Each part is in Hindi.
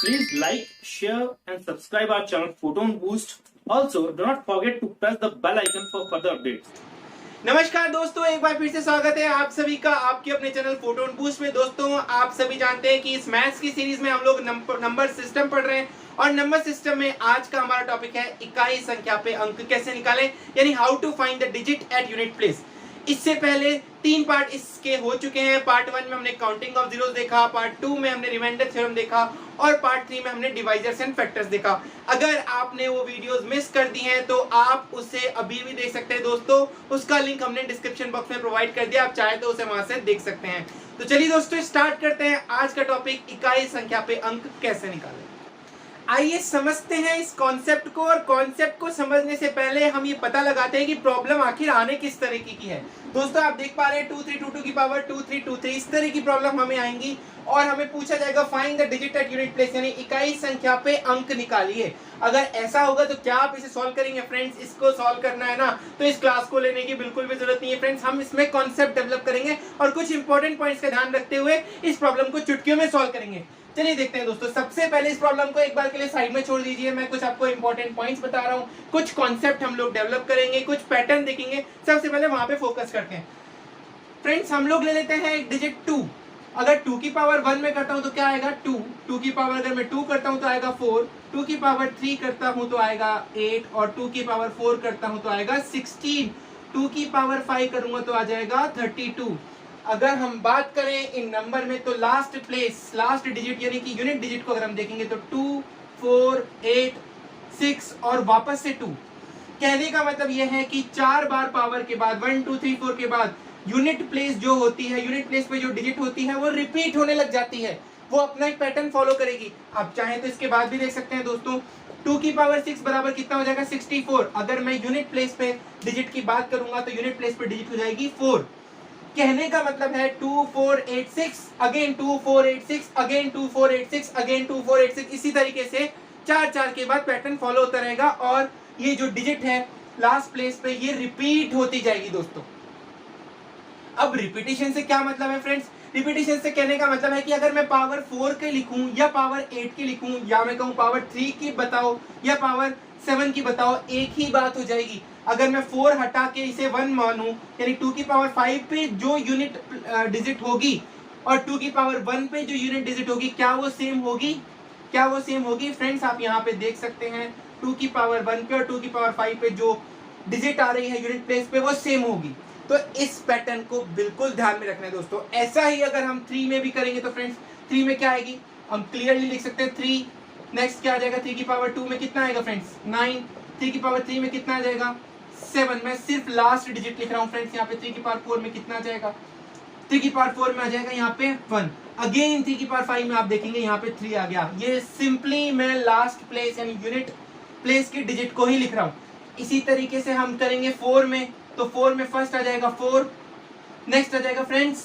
Please like, share and subscribe our channel Photon Boost. Also, do not forget to press the bell icon for further updates. नमस्कार दोस्तों, एक बार फिर से स्वागत है आप सभी का आपके अपने चैनल फोटोन बूस्ट में। दोस्तों, आप सभी जानते हैं कि इस मैथ्स की सीरीज में हम लोग नंबर सिस्टम पढ़ रहे हैं और नंबर सिस्टम में आज का हमारा टॉपिक है इकाई संख्या पे अंक कैसे निकालें, यानी how to find the digit at unit place. इससे पहले 3 पार्ट इसके हो चुके हैं। पार्ट 1 में हमने काउंटिंग ऑफ जीरोस देखा, पार्ट 2 में हमने रिमाइंडर थ्योरम देखा और पार्ट 3 में हमने डिवाइजर्स एंड फैक्टर्स देखा। अगर आपने वो वीडियोस मिस कर दी हैं तो आप उसे अभी भी देख सकते हैं दोस्तों, उसका लिंक हमने डिस्क्रिप्शन बॉक्स में प्रोवाइड कर दिया, आप चाहे तो उसे वहां से देख सकते हैं। तो चलिए दोस्तों, स्टार्ट करते हैं आज का टॉपिक, इकाई संख्या पे अंक कैसे निकालें। आइए समझते हैं इस कॉन्सेप्ट को, और कॉन्सेप्ट को समझने से पहले हम ये पता लगाते हैं कि प्रॉब्लम आखिर आने किस तरीके की है। दोस्तों, आप देख पा रहे हैं 2322 की पावर 2323, इस तरह की प्रॉब्लम हमें आएंगी और हमें पूछा जाएगा find the digit at unit place, यानी इकाई संख्या पे अंक निकालिए। अगर ऐसा होगा तो क्या आप इसे सॉल्व करेंगे फ्रेंड्स? इसको सॉल्व करना है ना, तो इस क्लास को लेने की बिल्कुल भी जरूरत नहीं है फ्रेंड्स। हम इसमें कॉन्सेप्ट डेवलप करेंगे और कुछ इंपॉर्टेंट पॉइंट्स का ध्यान रखते हुए इस प्रॉब्लम को चुटकियों में सॉल्व करेंगे। चलिए देखते हैं दोस्तों। सबसे पहले इस प्रॉब्लम को एक बार के लिए साइड में छोड़ दीजिए, मैं कुछ आपको इंपॉर्टेंट पॉइंट्स बता रहा हूँ, कुछ कॉन्सेप्ट हम लोग डेवलप करेंगे, कुछ पैटर्न देखेंगे। सबसे पहले वहां पे फोकस करते हैं फ्रेंड्स। हम लोग ले लेते हैं एक डिजिट 2। अगर 2 की पावर 1 में करता हूं तो क्या आएगा 2, 2 की पावर अगर मैं 2 करता हूं तो आएगा 4, 2 की पावर 3 करता हूं तो आएगा 8 और 2 की पावर 4 करता हूं तो आएगा 16, 2 की पावर 5 करूंगा तो आ जाएगा 32। अगर हम बात करें इन नंबर में तो लास्ट प्लेस, लास्ट डिजिट यानी कि यूनिट डिजिट को अगर हम देखेंगे तो 2, 4, 8, 6 और वापस से 2। कहने का मतलब यह है कि 4 बार पावर के बाद 1 2 3 4 के बाद यूनिट प्लेस जो होती है, यूनिट प्लेस पे जो डिजिट होती है वो रिपीट होने लग जाती है, वो अपना एक पैटर्न फॉलो करेगी। आप चाहें तो इसके बाद भी देख सकते हैं दोस्तों। 2 की पावर 6 बराबर कितना हो जाएगा 64। अगर मैं यूनिट प्लेस पे डिजिट की बात करूंगा तो यूनिट प्लेस पे डिजिट हो जाएगी 4। कहने का मतलब है 2 4 8 6 अगेन 2 4 8 6 अगेन 2 4 8 6 अगेन 2 4 8 6, इसी तरीके से 4 के बाद पैटर्न फॉलो होता रहेगा और ये जो डिजिट है लास्ट प्लेस पे ये रिपीट होती जाएगी दोस्तों। अब रिपीटिशन से क्या मतलब है फ्रेंड्स? रिपीटिशन से कहने का मतलब है कि अगर मैं पावर 4 के लिखूं या पावर 8 की लिखूं या मैं कहूं पावर 3 की बताओ या पावर 7 की बताओ, एक ही बात हो जाएगी। अगर मैं 4 हटा के इसे 1 मानूं, यानी 2 की पावर 5 पे जो यूनिट डिजिट होगी और 2 की पावर 1 पे जो यूनिट डिजिट होगी, क्या वो सेम होगी? क्या वो सेम होगी फ्रेंड्स? आप यहाँ पे देख सकते हैं 2 की पावर 1 पे और 2 की पावर 5 पे जो डिजिट आ रही है यूनिट प्लेस पे वो सेम होगी। तो इस पैटर्न को बिल्कुल ध्यान में रखना है दोस्तों। ऐसा ही अगर हम 3 में भी करेंगे तो फ्रेंड्स 3 में क्या आएगी हम क्लियरली लिख सकते हैं 3। नेक्स्ट क्या आ जाएगा 3 की पावर 2 में कितना आएगा फ्रेंड्स 9, 3 की पावर 3 में कितना आ जाएगा 7। मैं सिर्फ लास्ट डिजिट लिख रहा हूँ फ्रेंड्स। यहाँ पे 3 की पावर 4 में कितना आ जाएगा 3 की पावर 4 में आ जाएगा यहाँ पे 1। अगेन 3 की पावर 5 में आप देखेंगे यहाँ पे 3 आ गया। ये सिंपली मैं लास्ट प्लेस यानी यूनिट प्लेस की डिजिट को ही लिख रहा हूँ। इसी तरीके से हम करेंगे 4 में, तो 4 में फर्स्ट आ जाएगा 4। नेक्स्ट आ जाएगा फ्रेंड्स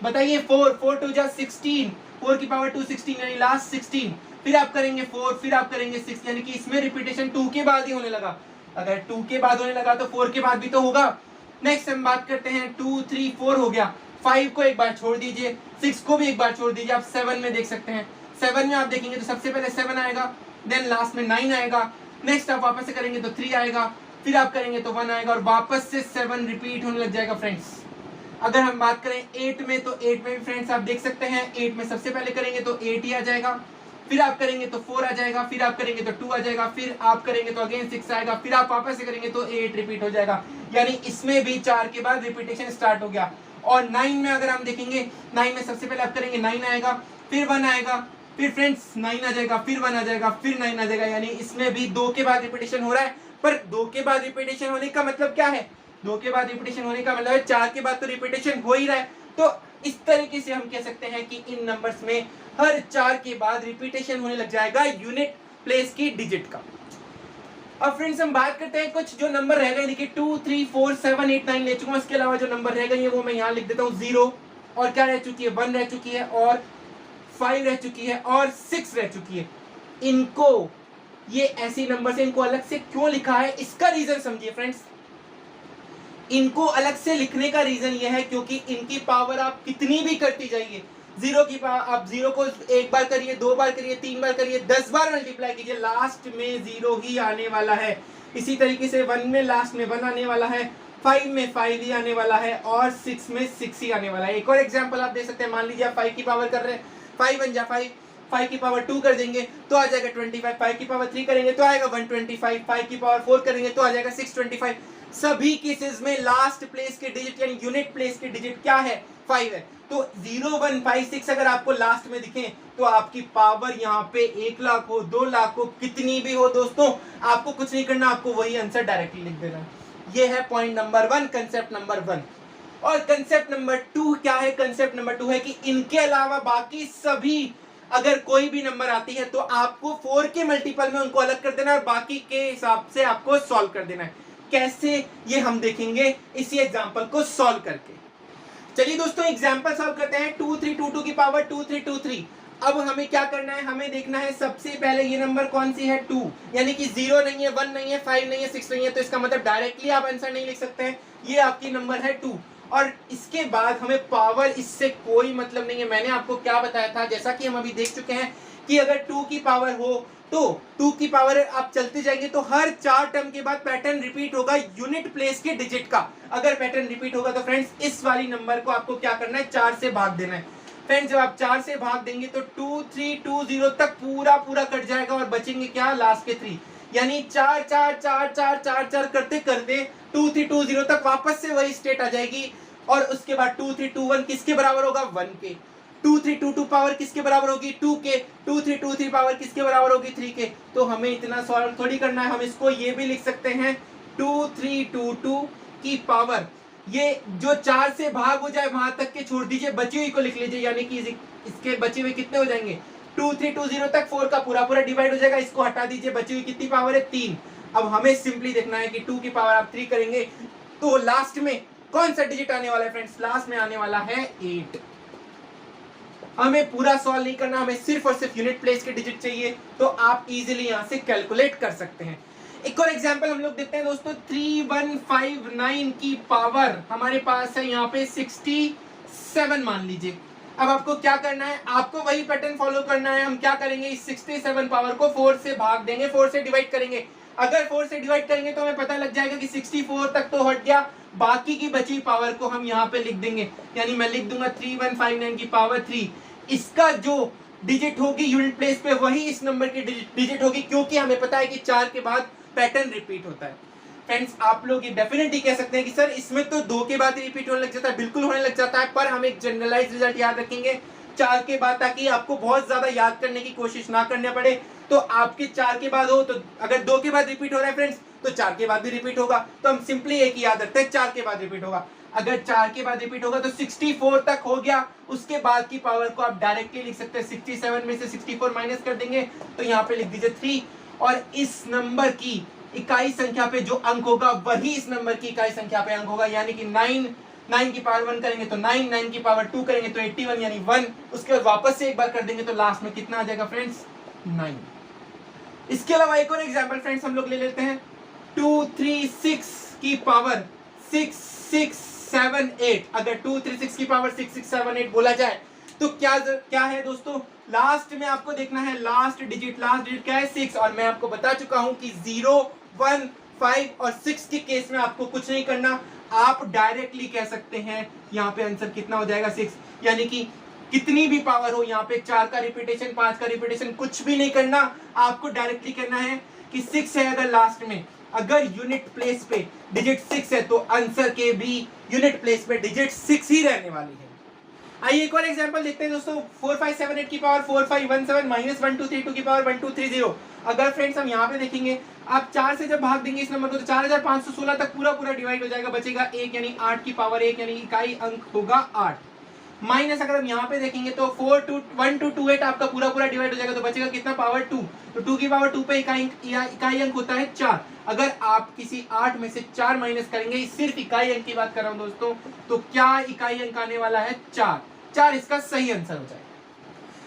बताइए 4 4 2 जा 16, 4 की पावर 2 16 यानी लास्ट 16। फिर आप करेंगे 4, फिर आप करेंगे 6, यानी कि इसमें रिपीटेशन 2 के बाद ही होने लगा। अगर 2 के बाद होने लगा तो 4 के बाद भी तो होगा। नेक्स्ट हम बात करते हैं 2 3 4 हो गया, 5 को एक बार छोड़ दीजिए, 6 को भी एक बार छोड़ दीजिए। आप 7 में देख सकते हैं, 7 में आप देखेंगे तो सबसे पहले 7 आएगा, देन लास्ट में 9 आएगा। नेक्स्ट आप वापस से करेंगे तो 3 आएगा, फिर आप करेंगे तो 1 आएगा और वापस से 7 रिपीट होने लग जाएगा फ्रेंड्स। अगर हम बात करें 8 में तो 8 में भी फ्रेंड्स आप देख सकते हैं 8 में सबसे पहले करेंगे तो 8 ही आ जाएगा, फिर आप करेंगे तो 4 आ जाएगा, फिर आप करेंगे तो 2 आ जाएगा, फिर आप करेंगे तो अगेन 6 आएगा, फिर आप वापस से करेंगे तो 8 रिपीट हो जाएगा। यानी इसमें भी 4 के बाद रिपीटेशन स्टार्ट हो गया। और 9 में अगर हम देखेंगे 9 में सबसे पहले आप करेंगे 9 आएगा, फिर 1 आएगा, फिर फ्रेंड्स 9 आ जाएगा, फिर 1 आ जाएगा, फिर 9 आ जाएगा। यानी इसमें भी 2 के बाद रिपीटेशन हो रहा है। पर 2 के बाद रिपीटेशन होने का मतलब क्या है? 2 के बाद रिपीटेशन होने का मतलब है 4 के बाद तो रिपीटेशन हो ही रहा है। तो इस तरीके से हम कह सकते हैं कि इन नंबर्स में हर 4 के बाद रिपीटेशन होने लग जाएगा यूनिट प्लेस की डिजिट का। अब फ्रेंड्स हम बात करते हैं कुछ जो नंबर रह गए, देखिए 2 3 4 7 8 9 ले चुका हूं। इसके अलावा जो नंबर रह गई है वो मैं यहाँ लिख देता हूँ 0, और क्या रह चुकी है 1 रह चुकी है, और 5 रह चुकी है, और 6 रह चुकी है। इनको ये ऐसी नंबर से इनको अलग से क्यों लिखा है, इसका रीजन समझिए फ्रेंड्स। इनको अलग से लिखने का रीजन ये है क्योंकि इनकी पावर आप कितनी भी करती जाइए, जीरो की पावर, आप जीरो को एक बार करिए, दो बार करिए, तीन बार करिए, 10 बार मल्टीप्लाई कीजिए, लास्ट में जीरो ही आने वाला है। इसी तरीके से 1 में लास्ट में 1 आने वाला है, 5 में 5 ही आने वाला है और 6 में 6 ही आने वाला है। एक और एग्जांपल आप दे सकते हैं, मान लीजिए आप 5 की पावर कर रहे हैं, 5 बन जा 5, 5 की पावर 2 कर देंगे तो आ जाएगा 25, 5 की पावर 3 करेंगे तो आएगा 125, 5 की पावर 4 करेंगे तो आ जाएगा 625। सभी केसेस में लास्ट प्लेस के डिजिट यानी यूनिट प्लेस के डिजिट क्या है, 5 है। तो 0 1 5 6 अगर आपको लास्ट में दिखे तो आपकी पावर यहाँ पे 1 लाख हो, 2 लाख हो, कितनी भी हो दोस्तों, आपको कुछ नहीं करना, आपको वही आंसर डायरेक्टली लिख देना। ये है पॉइंट नंबर 1, कंसेप्ट नंबर 1। और कंसेप्ट नंबर 2 क्या है? कंसेप्ट नंबर 2 है कि इनके अलावा बाकी सभी अगर कोई भी नंबर आती है तो आपको 4 के मल्टीपल में उनको अलग कर देना है और बाकी के हिसाब से आपको सॉल्व कर देना है। कैसे, ये हम देखेंगे इसी एग्जांपल को सॉल्व करके। चलिए दोस्तों एग्जांपल सॉल्व करते हैं। 2 3 2 2 की पावर 2 3 2 3। अब हमें क्या करना है, हमें देखना है सबसे पहले ये नंबर कौन सी है, 2, यानी कि 0 नहीं है, 1 नहीं है, 5 नहीं है, 6 नहीं है, तो इसका मतलब डायरेक्टली आप आंसर नहीं लिख सकते हैं, ये आपकी नंबर है 2। और इसके बाद हमें पावर, इससे कोई मतलब नहीं है। मैंने आपको क्या बताया था, जैसा कि हम अभी देख चुके हैं कि अगर 2 की पावर हो तो 2 की पावर आप चलते जाएंगे तो हर 4 टर्म के बाद पैटर्न रिपीट होगा यूनिट प्लेस के डिजिट का। अगर पैटर्न रिपीट होगा तो फ्रेंड्स इस वाली नंबर को आपको क्या करना है, 4 से भाग देना है। फ्रेंड्स जब आप 4 से भाग देंगे तो 2 3 2 0 तक पूरा कट जाएगा और बचेंगे क्या, लास्ट के 3, यानी 4 4 4 4 4 4 करते करते 2 3 2 0 तक वापस से वही स्टेट आ जाएगी। और उसके बाद 2 3 2 1 किसके बराबर होगा, 1 के। 2 3 2 2 पावर किसके बराबर होगी, 2 के। 2 3 2 3 पावर किसके बराबर होगी, 3 के। तो हमें इतना सॉल्व थोड़ी करना है, हम इसको ये भी लिख सकते हैं 2 3 2 2 की पावर, ये जो 4 से भाग हो जाए वहां तक के छोड़ दीजिए, बची हुई को लिख लीजिए, यानी कि इसके बचे हुए कितने हो जाएंगे, 2 3 2 0 तक 4 का पूरा डिवाइड हो जाएगा, इसको हटा दीजिए, बची हुई कितनी पावर है, 3। अब हमें सिंपली देखना है कि 2 की पावर आप 3 करेंगे तो लास्ट में कौन सा डिजिट आने वाला है फ्रेंड्स, लास्ट में आने वाला है 8। हमें पूरा सॉल्व नहीं करना, हमें सिर्फ और सिर्फ यूनिट प्लेस के डिजिट चाहिए, तो आप इजीली यहां से कैलकुलेट कर सकते हैं। एक और एग्जांपल हम लोग देखते हैं दोस्तों। 3159 की पावर हमारे पास है यहाँ पे 67 मान लीजिए। अब आपको क्या करना है, आपको वही पैटर्न फॉलो करना है। हम क्या करेंगे, इस 67 पावर को 4 से भाग देंगे, 4 से डिवाइड करेंगे। अगर 4 से डिवाइड करेंगे तो हमें पता लग जाएगा कि 64 तक तो हट गया, बाकी की बची पावर को हम यहाँ पे लिख देंगे, यानी मैं लिख दूंगा 3159 की पावर 3। इसका जो डिजिट होगी यूनिट प्लेस पे वही इस नंबर की डिजिट होगी, क्योंकि हमें पता है कि 4 के बाद पैटर्न रिपीट होता है। फ्रेंड्स आप लोग ये डेफिनेटली कह सकते हैं कि सर इसमें तो 2 के बाद रिपीट होने लग जाता है, बिल्कुल होने लग जाता है, पर हम एक जनरलाइज रिजल्ट याद रखेंगे 4 के बाद, ताकि आपको बहुत ज्यादा याद करने की कोशिश ना करने पड़े। तो आपके 4 के बाद हो, तो अगर 2 के बाद रिपीट हो रहा है फ्रेंड्स तो 4 के बाद भी रिपीट होगा, तो हम सिंपली एक ही याद रखते हैं 4 के बाद रिपीट होगा। अगर 4 के बाद रिपीट होगा तो 64 तक हो गया, उसके बाद की पावर को आप डायरेक्टली लिख सकते हैं, 67 में से 64 माइनस कर देंगे तो यहाँ पे लिख दीजिए 3, और इस नंबर की इकाई संख्या पे जो अंक होगा वही इस नंबर की इकाई संख्या पे अंक होगा, यानी कि 9 की पावर 1 करेंगे तो 9, 9 की पावर 2 करेंगे तो 81 यानी 1, उसके बाद वापस से एक बार कर देंगे तो लास्ट में कितना आ जाएगा फ्रेंड्स, 9। इसके अलावा एक और एग्जांपल फ्रेंड्स हम लोग ले लेते हैं। 236 की पावर 6 6 7 8, अगर 236 की पावर 6 6 7 8 बोला जाए तो क्या है दोस्तों, लास्ट में आपको देखना है लास्ट डिजिट क्या है, 6। और मैं आपको बता चुका हूं कि 0 1 5 और 6 के केस में आपको कुछ नहीं करना, आप डायरेक्टली कह सकते हैं यहाँ पे आंसर कितना हो जाएगा, 6। यानी कि कितनी भी पावर हो, यहाँ पे 4 का रिपीटेशन 5 का रिपीटेशन कुछ भी नहीं करना, आपको डायरेक्टली कहना है कि 6 है। अगर लास्ट में अगर यूनिट प्लेस पे डिजिट 6 है तो आंसर के भी यूनिट प्लेस पे डिजिट 6 ही रहने वाली है। आइए एक और एग्जांपल देखते हैं दोस्तों। 4578 की पावर 4517 माइनस 1232 की पावर 1230। अगर फ्रेंड्स हम यहाँ पे देखेंगे, आप 4 से जब भाग देंगे इस नंबर को तो 4516 तक पूरा डिवाइड हो जाएगा, बचेगा 1, यानी 8 की पावर 1, यानी इकाई अंक होगा 8। माइनस अगर हम यहाँ पे देखेंगे तो 1228 आपका पूरा डिवाइड हो जाएगा, तो बचेगा कितना, पावर 2। तो 2 की पावर 2 पे इकाई अंक होता है 4। अगर आप किसी 8 में से 4 माइनस करेंगे, सिर्फ इकाई अंक की बात कर रहा हूं दोस्तों, तो क्या इकाई अंक आने वाला है, 4 इसका सही आंसर हो जाएगा।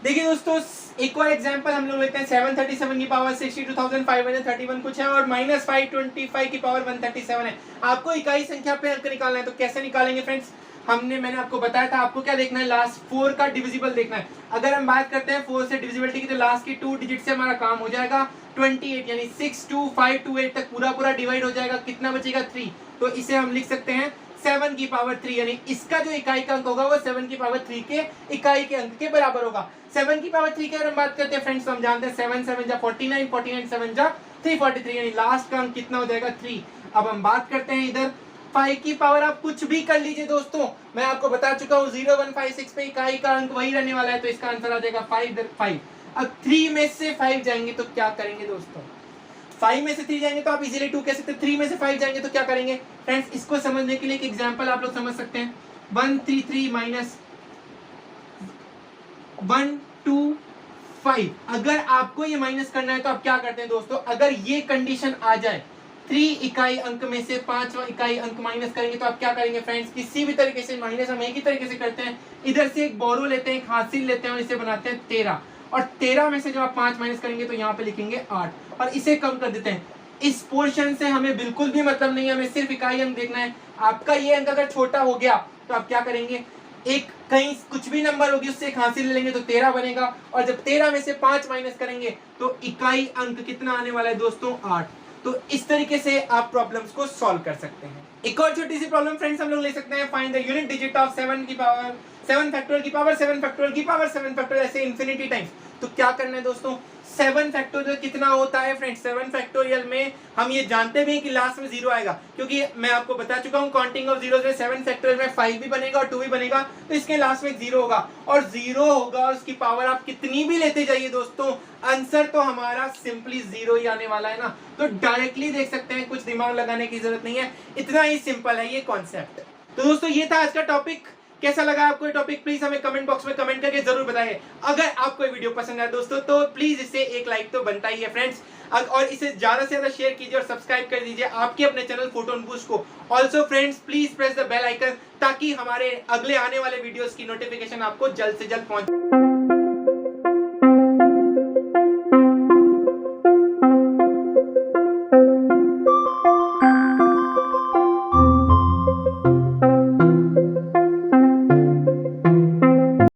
देखिए दोस्तों एक और एग्जांपल हम लोग लेते हैं। 737 की पावर 62,531 कुछ है और माइनस 525 की पावर 137 है। आपको इकाई संख्या पे अंक निकालना है, तो कैसे निकालेंगे फ्रेंड्स, मैंने आपको बताया था आपको क्या देखना है, लास्ट 4 का डिविजिबल देखना है। अगर हम बात करते हैं 4 से डिविजिबिलिटी की तो लास्ट की 2 डिजिट से हमारा काम हो जाएगा 28, यानी 6 2 5 2 8 तक पूरा डिवाइड हो जाएगा। कितना बचेगा 3, तो इसे हम लिख सकते हैं 7 की पावर 3, यानी इसका जो इकाई का अंक होगा वो 7 की पावर 3 के इकाई के अंक के बराबर होगा। 7 की पावर 3 की अगर हम बात करते हैं फ्रेंड्स तो हम जानते हैं 7 7 जा 49, 49 7 जा 343, यानी लास्ट का अंक कितना हो जाएगा 3। अब हम बात करते हैं इधर 5 की पावर, आप कुछ भी कर लीजिए दोस्तों, मैं आपको बता चुका हूँ 0 1 5 6 पे इकाई का अंक वही रहने वाला है, तो इसका आंसर आ जाएगा 5। अब 3 में से 5 जाएंगे तो क्या करेंगे दोस्तों, 5 में से 3 जाएंगे तो आप इजीली 2 कह सकते हैं, 3 में से 5 जाएंगे तो क्या करेंगे फ्रेंड्स, इसको समझने के लिए एक एग्जांपल आप लोग समझ सकते हैं। 133 माइनस 125, अगर आपको ये माइनस करना है तो आप क्या करते हैं दोस्तों, अगर ये कंडीशन आ जाए 3 इकाई अंक में से 5 इकाई अंक माइनस करेंगे तो आप क्या करेंगे फ्रेंड्स, किसी भी तरीके से माइनस हम एक ही तरीके से करते हैं, इधर से एक बोरो लेते हैं, एक हासिल लेते हैं और इसे बनाते हैं 13, और 13 में से जब आप 5 माइनस करेंगे तो यहाँ पे लिखेंगे 8 और इसे कम कर देते हैं। इस पोर्शन से हमें बिल्कुल भी मतलब नहीं है, हमें सिर्फ इकाई अंक देखना है। आपका ये अंक अगर छोटा हो गया तो आप क्या करेंगे, एक कहीं कुछ भी नंबर होगी उससे एक हासिल ले लेंगे तो 13 बनेगा, और जब 13 में से 5 माइनस करेंगे तो इकाई अंक कितना आने वाला है दोस्तों 8। तो इस तरीके से आप प्रॉब्लम्स को सॉल्व कर सकते हैं। एक और छोटी सी प्रॉब्लम फ्रेंड्स हम लोग ले सकते हैं, find the unit digit of 7 की पावर 7 फैक्टोरियल की पावर 7 फैक्टोरियल की पावर 7 फैक्टोरियल, ऐसे इंफिनिटी टाइम्स। तो क्या करना है दोस्तों, 7 फैक्टोरियल कितना होता है फ्रेंड्स, 7 फैक्टोरियल में हम ये जानते भी हैं कि लास्ट में 0 आएगा, क्योंकि मैं आपको बता चुका हूं काउंटिंग ऑफ जीरोस में 7 फैक्टोरियल में 5 भी बनेगा और 2 भी बनेगा, तो इसके लास्ट में 0 होगा, और 0 होगा उसकी पावर आप कितनी भी लेते जाइए दोस्तों, आंसर तो हमारा सिंपली 0 ही आने वाला है ना। तो डायरेक्टली देख सकते हैं, कुछ दिमाग लगाने की जरूरत नहीं है, इतना ही सिंपल है ये कॉन्सेप्ट। तो दोस्तों ये था आज का टॉपिक, कैसा लगा आपको ये टॉपिक प्लीज हमें कमेंट बॉक्स में कमेंट करके जरूर बताइए। अगर आपको ये वीडियो पसंद आया दोस्तों तो प्लीज इसे एक लाइक तो बनता ही है फ्रेंड्स, और इसे ज्यादा से ज्यादा शेयर कीजिए और सब्सक्राइब कर दीजिए आपके अपने चैनल फोटोन बूस्ट को। Also friends please press the bell icon ताकि हमारे अगले आने वाले वीडियोस की नोटिफिकेशन आपको जल्द से जल्द पहुंचे।